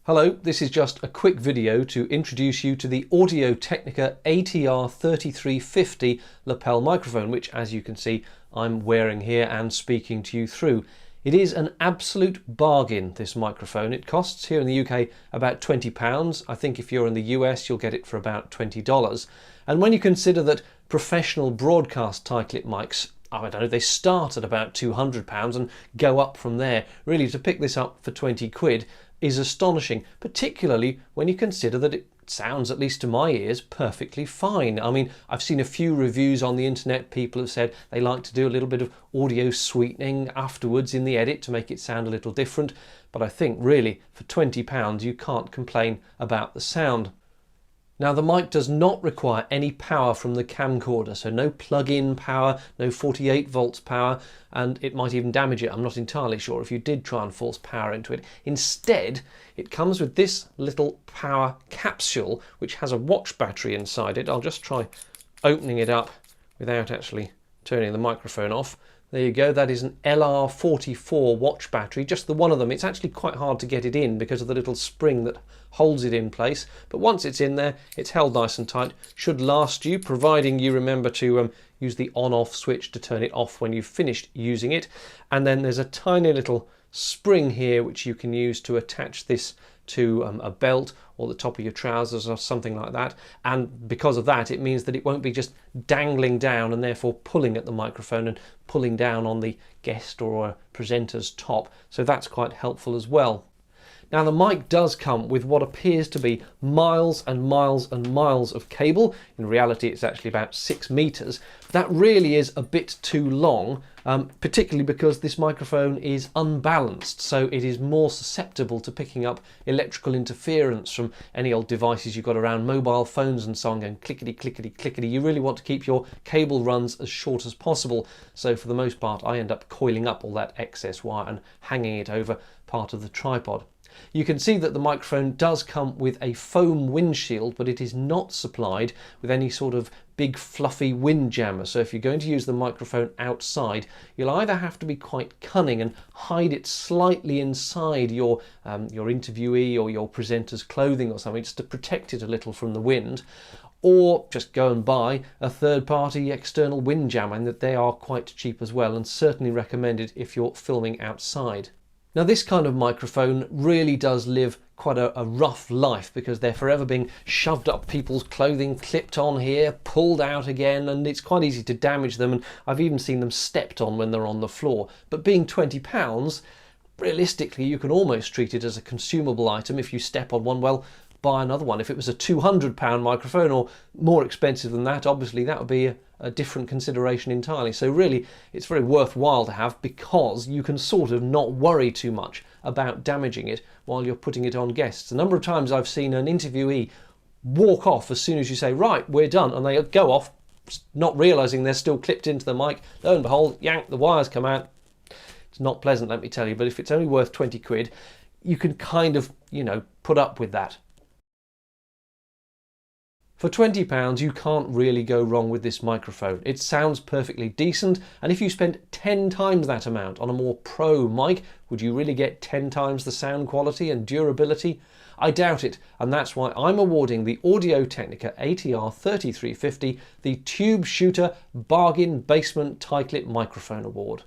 Hello, this is just a quick video to introduce you to the Technica ATR3350 lapel microphone, which, as you can see, I'm wearing here and speaking to you through. It is an absolute bargain, this microphone. It costs here in the UK about £20. I think if you're in the US, you'll get it for about $20. And when you consider that professional broadcast tie clip mics, I don't know, they start at about £200 and go up from there, really to pick this up for 20 quid is astonishing, particularly when you consider that it sounds, at least to my ears, perfectly fine. I mean, I've seen a few reviews on the internet. People have said they like to do a little bit of audio sweetening afterwards in the edit to make it sound a little different, but I think really for £20 you can't complain about the sound. Now, the mic does not require any power from the camcorder, so no plug-in power, no 48 volts power, and it might even damage it. I'm not entirely sure if you did try and force power into it. Instead, it comes with this little power capsule, which has a watch battery inside it. I'll just try opening it up without actually turning the microphone off. There you go, that is an LR44 watch battery, just the one of them. It's actually quite hard to get it in because of the little spring that holds it in place, but once it's in there, it's held nice and tight. Should last you, providing you remember to use the on-off switch to turn it off when you've finished using it. And then there's a tiny little spring here which you can use to attach this to a belt or the top of your trousers or something like that, and because of that it means that it won't be just dangling down and therefore pulling at the microphone and pulling down on the guest or a presenter's top, so that's quite helpful as well. Now, the mic does come with what appears to be miles and miles and miles of cable. In reality it's actually about 6 meters. That really is a bit too long, particularly because this microphone is unbalanced, so it is more susceptible to picking up electrical interference from any old devices you've got around, mobile phones and so on, going clickety clickety clickety. You really want to keep your cable runs as short as possible, so for the most part I end up coiling up all that excess wire and hanging it over part of the tripod. You can see that the microphone does come with a foam windshield, but it is not supplied with any sort of big fluffy wind jammer. So if you're going to use the microphone outside, you'll either have to be quite cunning and hide it slightly inside your interviewee or your presenter's clothing or something, just to protect it a little from the wind, or just go and buy a third-party external wind jammer, and that they are quite cheap as well, and certainly recommended if you're filming outside. Now, this kind of microphone really does live quite a rough life because they're forever being shoved up people's clothing, clipped on here, pulled out again, and it's quite easy to damage them, and I've even seen them stepped on when they're on the floor. But being £20, realistically you can almost treat it as a consumable item. If you step on one, well, buy another one. If it was a £200 microphone or more expensive than that, obviously that would be a different consideration entirely. So really it's very worthwhile to have, because you can sort of not worry too much about damaging it while you're putting it on guests. A number of times I've seen an interviewee walk off as soon as you say, right, we're done, and they go off not realizing they're still clipped into the mic. Lo and behold, yank, the wires come out. It's not pleasant, let me tell you, but if it's only worth 20 quid, you can kind of, put up with that. For £20 you can't really go wrong with this microphone. It sounds perfectly decent, and if you spent 10 times that amount on a more pro mic, would you really get 10 times the sound quality and durability? I doubt it, and that's why I'm awarding the Technica ATR3350 the Tube Shooter Bargain Basement Tie Clip Microphone Award.